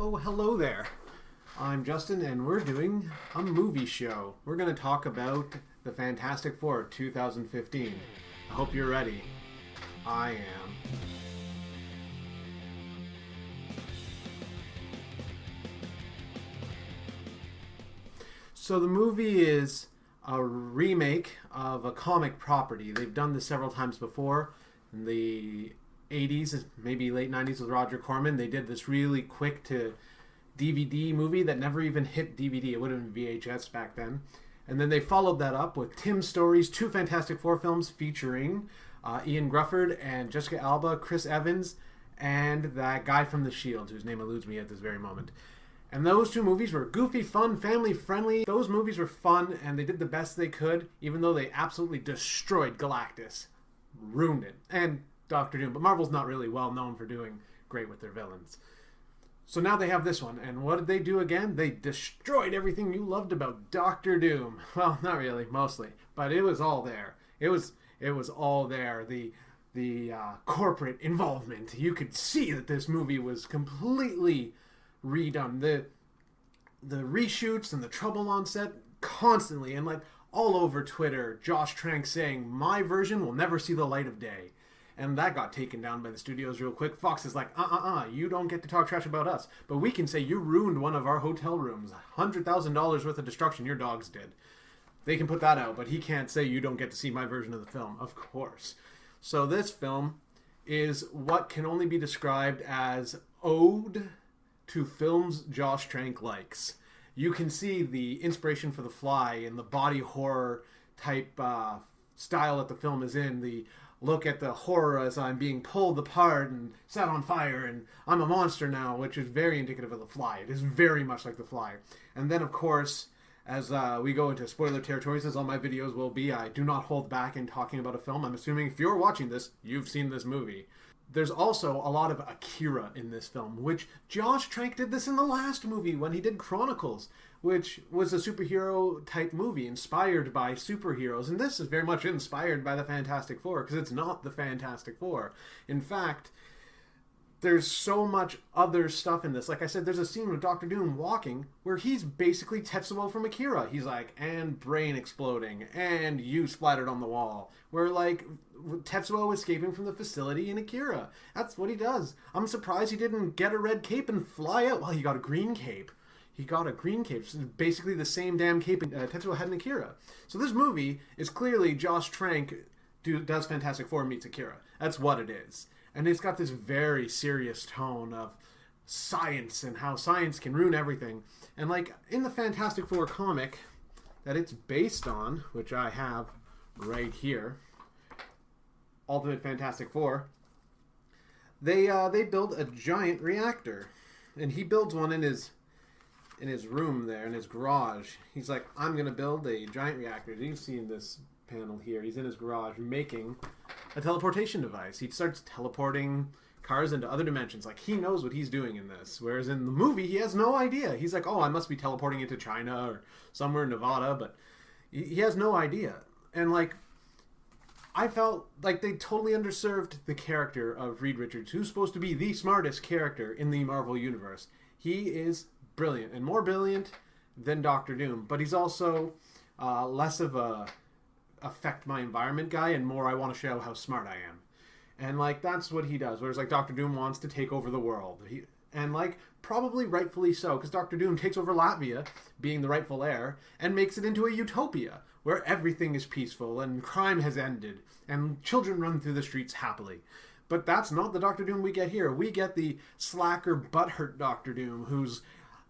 Oh, hello there. I'm Justin, and we're doing a movie show. We're going to talk about the Fantastic Four 2015. I hope you're ready. I am. So the movie is a remake of a comic property. They've done this several times before. In the 80s, maybe late 90s with Roger Corman, they did this really quick to DVD movie that never even hit DVD. It would have been VHS back then. And then they followed that up with Tim Story's two Fantastic Four films featuring Ian Grufford and Jessica Alba, Chris Evans, and that guy from The Shield, whose name eludes me at this very moment. And those two movies were goofy, fun, family-friendly. Those movies were fun, and they did the best they could, even though they absolutely destroyed Galactus. Ruined it. And Doctor Doom. But Marvel's not really well known for doing great with their villains. So now they have this one, and what did they do again? They destroyed everything you loved about Doctor Doom. Well, not really, mostly, but it was all there. It was all there. The corporate involvement. You could see that this movie was completely redone. The reshoots and the trouble on set constantly, and like all over Twitter, Josh Tranks saying, "My version will never see the light of day." And that got taken down by the studios real quick. Fox is like, you don't get to talk trash about us. But we can say you ruined one of our hotel rooms. $100,000 worth of destruction your dogs did. They can put that out, but he can't say you don't get to see my version of the film. Of course. So this film is what can only be described as ode to films Josh Trank likes. You can see the inspiration for The Fly and the body horror type style that the film is in. The look at the horror as I'm being pulled apart and set on fire and I'm a monster now, which is very indicative of The Fly. It is very much like The Fly. And then, of course, as we go into spoiler territories, as all my videos will be, I do not hold back in talking about a film. I'm assuming if you're watching this, you've seen this movie. There's also a lot of Akira in this film, which Josh Trank did this in the last movie when he did Chronicles, which was a superhero-type movie inspired by superheroes. And this is very much inspired by the Fantastic Four, because it's not the Fantastic Four. In fact, there's so much other stuff in this. Like I said, there's a scene with Doctor Doom walking where he's basically Tetsuo from Akira. He's like, and brain exploding, and you splattered on the wall. Where, like, Tetsuo escaping from the facility in Akira. That's what he does. I'm surprised he didn't get a red cape and fly out. Well, he got a green cape. He got a green cape. So basically the same damn cape Tetsuo had in Akira. So this movie is clearly Josh Trank does Fantastic Four meets Akira. That's what it is. And it's got this very serious tone of science and how science can ruin everything. And like in the Fantastic Four comic that it's based on, which I have right here, Ultimate Fantastic Four, they build a giant reactor. And he builds one in his room there, in his garage. He's like, I'm going to build a giant reactor. You can see in this panel here, he's in his garage making a teleportation device. He starts teleporting cars into other dimensions. Like, he knows what he's doing in this. Whereas in the movie, he has no idea. He's like, I must be teleporting into China or somewhere in Nevada, but he has no idea. And, like, I felt like they totally underserved the character of Reed Richards, who's supposed to be the smartest character in the Marvel Universe. He is brilliant, and more brilliant than Doctor Doom, but he's also less of a affect my environment guy and more I want to show how smart I am. And like that's what he does. Whereas like Doctor Doom wants to take over the world. And like probably rightfully so, because Doctor Doom takes over Latvia, being the rightful heir, and makes it into a utopia where everything is peaceful and crime has ended and children run through the streets happily. But that's not the Doctor Doom we get here. We get the slacker butthurt Doctor Doom who's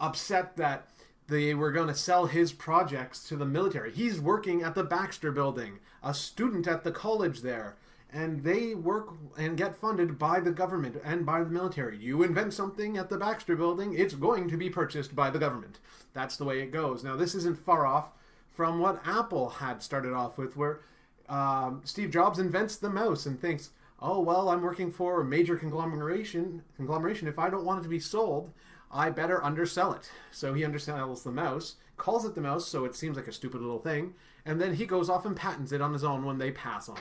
upset that they were going to sell his projects to the military. He's working at the Baxter Building, a student at the college there, and they work and get funded by the government and by the military. You invent something at the Baxter Building, it's going to be purchased by the government. That's the way it goes. Now, this isn't far off from what Apple had started off with, where Steve Jobs invents the mouse and thinks, oh, well, I'm working for a major conglomeration. If I don't want it to be sold, I better undersell it. So he undersells the mouse, calls it the mouse, so it seems like a stupid little thing, and then he goes off and patents it on his own when they pass on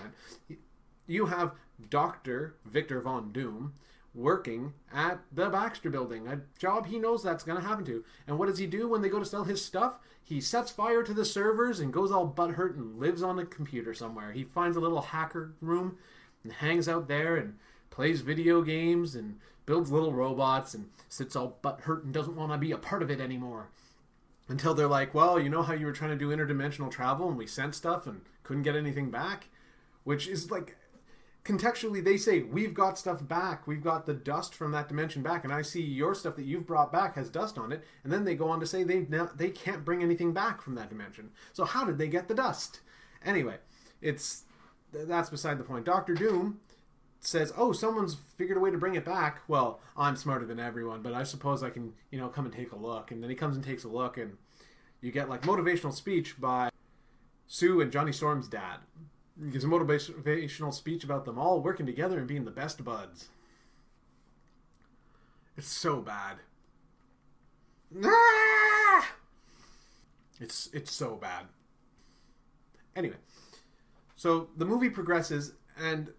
it. You have Dr. Victor Von Doom, working at the Baxter building, a job he knows that's going to happen to. And what does he do when they go to sell his stuff? He sets fire to the servers and goes all butthurt and lives on a computer somewhere. He finds a little hacker room and hangs out there and plays video games and builds little robots and sits all butthurt and doesn't want to be a part of it anymore. Until they're like, well, you know how you were trying to do interdimensional travel and we sent stuff and couldn't get anything back? Which is like, contextually, they say, we've got stuff back. We've got the dust from that dimension back. And I see your stuff that you've brought back has dust on it. And then they go on to say they can't bring anything back from that dimension. So how did they get the dust? Anyway, that's beside the point. Dr. Doom says, oh, someone's figured a way to bring it back. Well, I'm smarter than everyone, but I suppose I can, come and take a look. And then he comes and takes a look, and you get like motivational speech by Sue and Johnny Storm's dad. He gives a motivational speech about them all working together and being the best buds. It's so bad. Ah! It's so bad. Anyway, so the movie progresses, and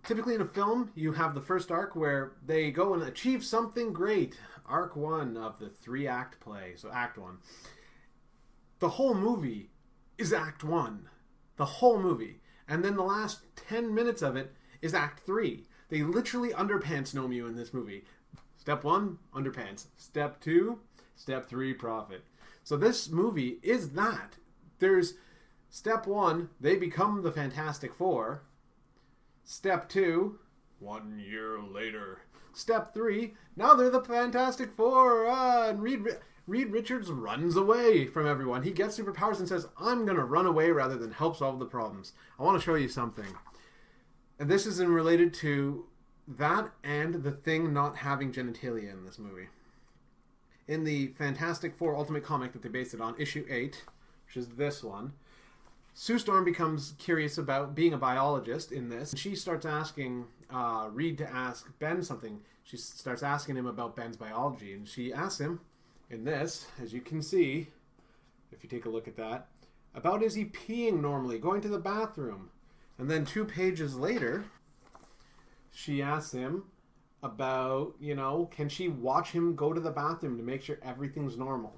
typically in a film, you have the first arc where they go and achieve something great. Arc 1 of the 3-act play, so Act 1. The whole movie is Act 1. The whole movie. And then the last 10 minutes of it is Act 3. They literally underpants gnome you in this movie. Step 1, underpants. Step 2, Step 3, profit. So this movie is that. There's Step 1, they become the Fantastic Four. Step 2, 1 year later. Step 3, now they're the Fantastic Four. And Reed Richards runs away from everyone. He gets superpowers and says, I'm going to run away rather than help solve the problems. I want to show you something. And this is related to that and the Thing not having genitalia in this movie. In the Fantastic Four Ultimate comic that they based it on, issue 8, which is this one, Sue Storm becomes curious about being a biologist in this. She starts asking Reed to ask Ben something. She starts asking him about Ben's biology, and she asks him, in this, as you can see, if you take a look at that, about is he peeing normally, going to the bathroom? And then 2 pages later, she asks him about, can she watch him go to the bathroom to make sure everything's normal?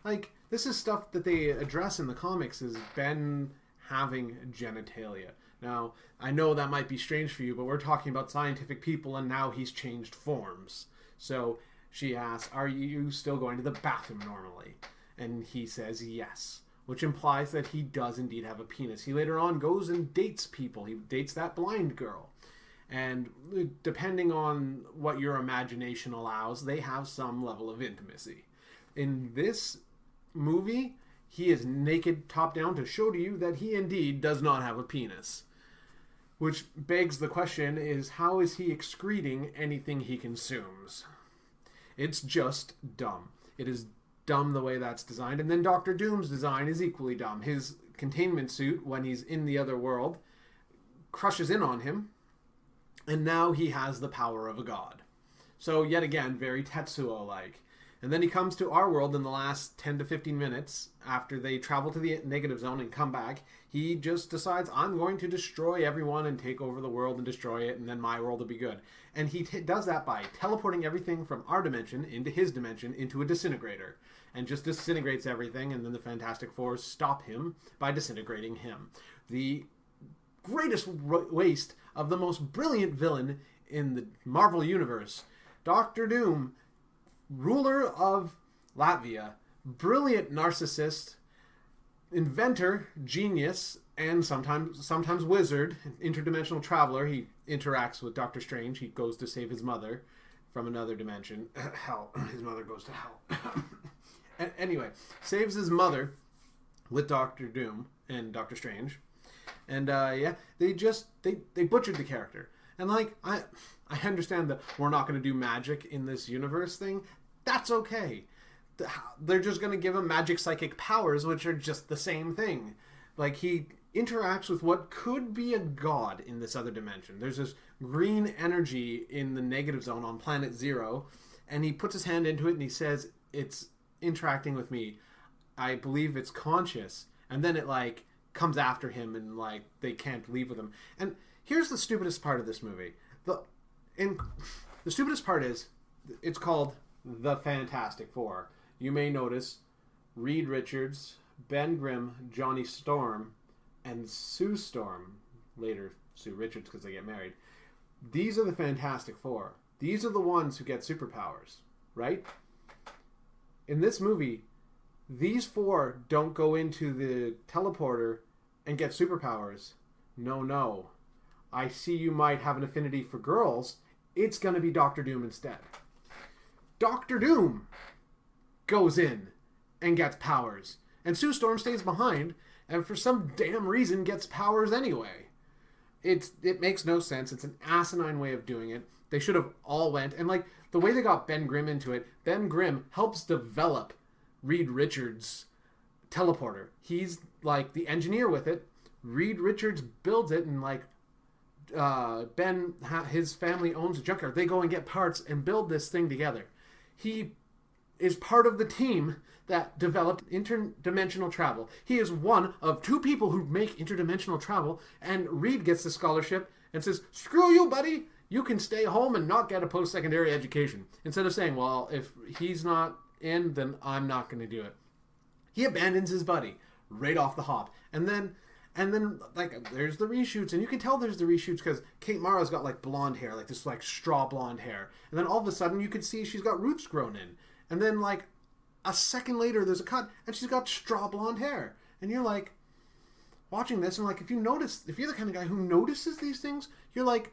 Like, this is stuff that they address in the comics, is Ben having genitalia. Now, I know that might be strange for you, but we're talking about scientific people, and now he's changed forms. So she asks, are you still going to the bathroom normally? And he says yes, which implies that he does indeed have a penis. He later on goes and dates people. He dates that blind girl. And depending on what your imagination allows, they have some level of intimacy. In this movie, he is naked top down to show to you that he indeed does not have a penis. Which begs the question is, how is he excreting anything he consumes? It's just dumb. It is dumb the way that's designed. And then Dr. Doom's design is equally dumb. His containment suit, when he's in the other world, crushes in on him. And now he has the power of a god. So yet again, very Tetsuo-like. And then he comes to our world in the last 10 to 15 minutes after they travel to the negative zone and come back. He just decides, I'm going to destroy everyone and take over the world and destroy it, and then my world will be good. And he does that by teleporting everything from our dimension into his dimension into a disintegrator. And just disintegrates everything, and then the Fantastic Four stop him by disintegrating him. The greatest waste of the most brilliant villain in the Marvel Universe, Dr. Doom, ruler of Latvia, brilliant narcissist, inventor, genius, and sometimes wizard, interdimensional traveler. He interacts with Doctor Strange. He goes to save his mother from another dimension. Hell, his mother goes to hell. Anyway, saves his mother with Doctor Doom and Doctor Strange. And they butchered the character. And like, I understand that we're not going to do magic in this universe thing. That's okay. They're just going to give him magic psychic powers, which are just the same thing. Like, he interacts with what could be a god in this other dimension. There's this green energy in the negative zone on planet Zero, and he puts his hand into it and he says, it's interacting with me. I believe it's conscious. And then it, like, comes after him and, like, they can't leave with him. And here's the stupidest part of this movie. The stupidest part is it's called The Fantastic Four. You may notice Reed Richards, Ben Grimm, Johnny Storm, and Sue Storm. Later, Sue Richards because they get married. These are the Fantastic Four. These are the ones who get superpowers, right? In this movie, these four don't go into the teleporter and get superpowers. No. I see you might have an affinity for girls. It's going to be Doctor Doom instead. Doctor Doom goes in and gets powers. And Sue Storm stays behind and for some damn reason gets powers anyway. It makes no sense. It's an asinine way of doing it. They should have all went. And like the way they got Ben Grimm into it, Ben Grimm helps develop Reed Richards' teleporter. He's like the engineer with it. Reed Richards builds it, and like his family owns a junkyard. They go and get parts and build this thing together. He is part of the team that developed interdimensional travel. He is one of two people who make interdimensional travel, and Reed gets the scholarship and says, "Screw you, buddy. You can stay home and not get a post-secondary education." Instead of saying, well, if he's not in, then I'm not going to do it. He abandons his buddy right off the hop. And then like there's the reshoots, and you can tell there's the reshoots because Kate Mara's got like blonde hair, like this like straw blonde hair. And then all of a sudden you can see she's got roots grown in. And then like a second later there's a cut and she's got straw blonde hair. And you're like watching this and like if you're the kind of guy who notices these things, you're like,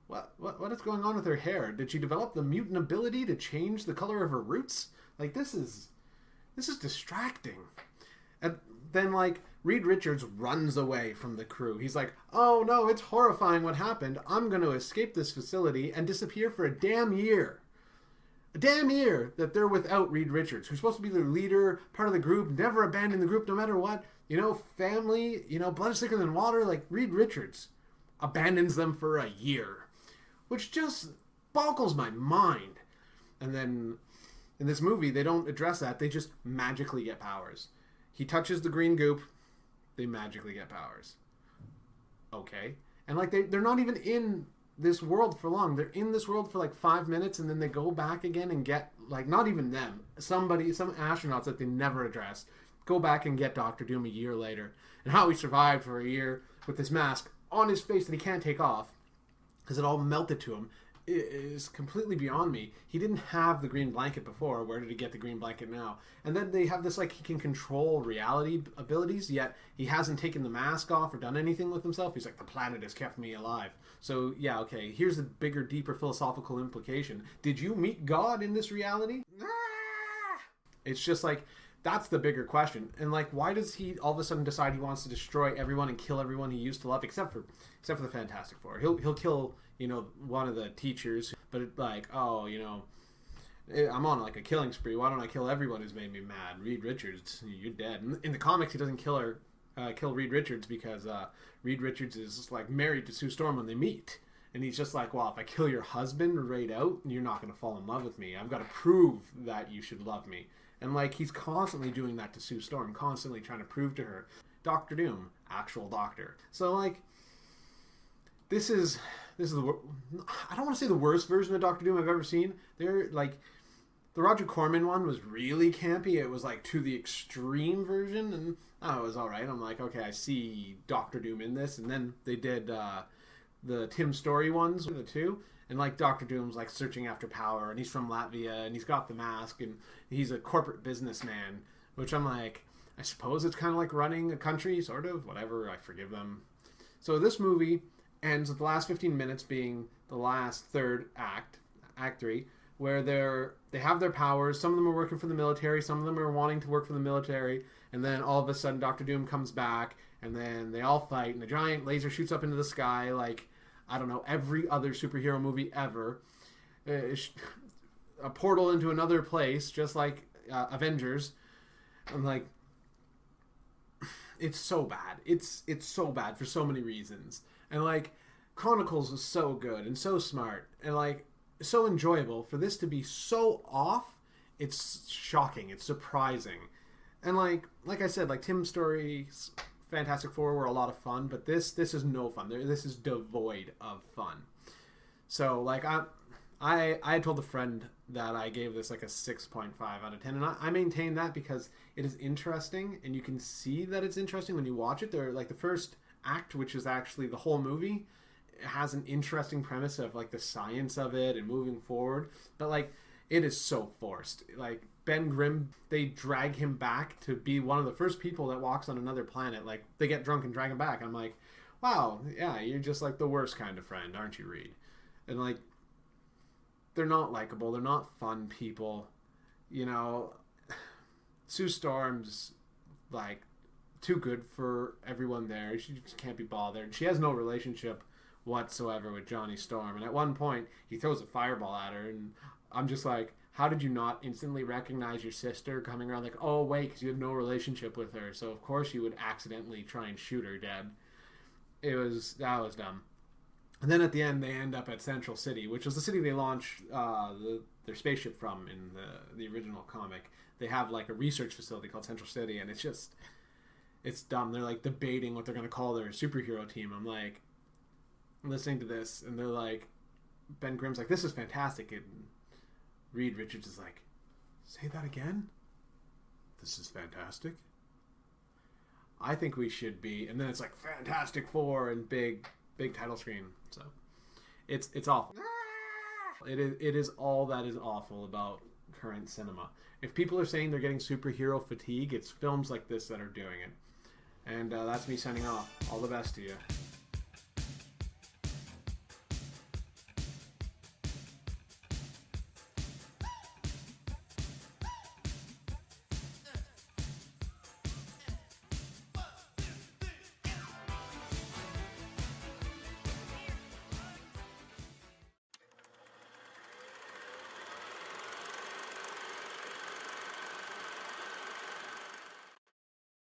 what is going on with her hair? Did she develop the mutant ability to change the color of her roots? Like this is distracting. And then like Reed Richards runs away from the crew. He's like, "Oh no, it's horrifying what happened. I'm going to escape this facility and disappear for a damn year." A damn year that they're without Reed Richards, who's supposed to be their leader, part of the group, never abandon the group no matter what. You know, family, you know, blood is thicker than water. Like Reed Richards abandons them for a year, which just boggles my mind. And then in this movie, they don't address that. They just magically get powers. He touches the green goop. They magically get powers. Okay. And like they're not even in this world for long. They're in this world for like 5 minutes and then they go back again and get, like, not even them. Some astronauts that they never address go back and get Doctor Doom a year later. And how he survived for a year with this mask on his face that he can't take off because it all melted to him is completely beyond me. He didn't have the green blanket before. Where did he get the green blanket now? And then they have this like he can control reality abilities, yet he hasn't taken the mask off or done anything with himself. He's like, the planet has kept me alive. So yeah, okay, here's a bigger, deeper philosophical implication. Did you meet God in this reality? It's just like that's the bigger question. And like, why does he all of a sudden decide he wants to destroy everyone and kill everyone he used to love, except for the Fantastic Four? He'll kill, you know, one of the teachers, but it, like, oh, you know, I'm on like a killing spree. Why don't I kill everyone who's made me mad? Reed Richards, you're dead. In the comics, he doesn't kill Reed Richards because Reed Richards is like married to Sue Storm when they meet. And he's just like, well, if I kill your husband right out, you're not going to fall in love with me. I've got to prove that you should love me. And like he's constantly doing that to Sue Storm, constantly trying to prove to her, Doctor Doom, actual doctor. So like, this is the, I don't want to say the worst version of Doctor Doom I've ever seen. They're like, the Roger Corman one was really campy. It was like to the extreme version, and it was all right. I'm like, okay, I see Doctor Doom in this. And then they did the Tim Story ones, the two, and like Doctor Doom's like searching after power, and he's from Latvia, and he's got the mask, and he's a corporate businessman, which I'm like, I suppose it's kind of like running a country, sort of, whatever, I forgive them. So this movie ends with the last 15 minutes being the last third act 3, where they have their powers. Some of them are working for the military, some of them are wanting to work for the military, and then all of a sudden Doctor Doom comes back, and then they all fight, and the giant laser shoots up into the sky like, I don't know, every other superhero movie ever. A portal into another place, just like Avengers. I'm like, it's so bad. It's so bad for so many reasons. And like, Chronicles was so good and so smart and like so enjoyable. For this to be so off, it's shocking. It's surprising. And like I said, like Tim's stories, Fantastic Four were a lot of fun, but this is no fun. This is devoid of fun. So like I told a friend that I gave this like a 6.5 out of 10, and I maintain that because it is interesting, and you can see that it's interesting when you watch it. There, like the first act, which is actually the whole movie, has an interesting premise of like the science of it and moving forward, but like it is so forced. Like Ben Grimm, they drag him back to be one of the first people that walks on another planet. Like they get drunk and drag him back. I'm like, wow, yeah, you're just like the worst kind of friend, aren't you, Reed? And like they're not likable. They're not fun people. You know, Sue Storm's like too good for everyone there. She just can't be bothered. She has no relationship whatsoever with Johnny Storm. And at one point, he throws a fireball at her, and I'm just like, how did you not instantly recognize your sister coming around? Like, oh wait, because you have no relationship with her, so of course you would accidentally try and shoot her dead. That was dumb. And then at the end, they end up at Central City, which was the city they launched their spaceship from in the original comic. They have like a research facility called Central City, and it's dumb. They're like debating what they're going to call their superhero team. I'm like listening to this, and they're like, Ben Grimm's like, this is fantastic, and Reed Richards is like, say that again? This is fantastic? I think we should be, and then it's like Fantastic Four and big title screen. So it's awful. It is all that is awful about current cinema. If people are saying they're getting superhero fatigue, it's films like this that are doing it. And that's me signing off. All the best to you.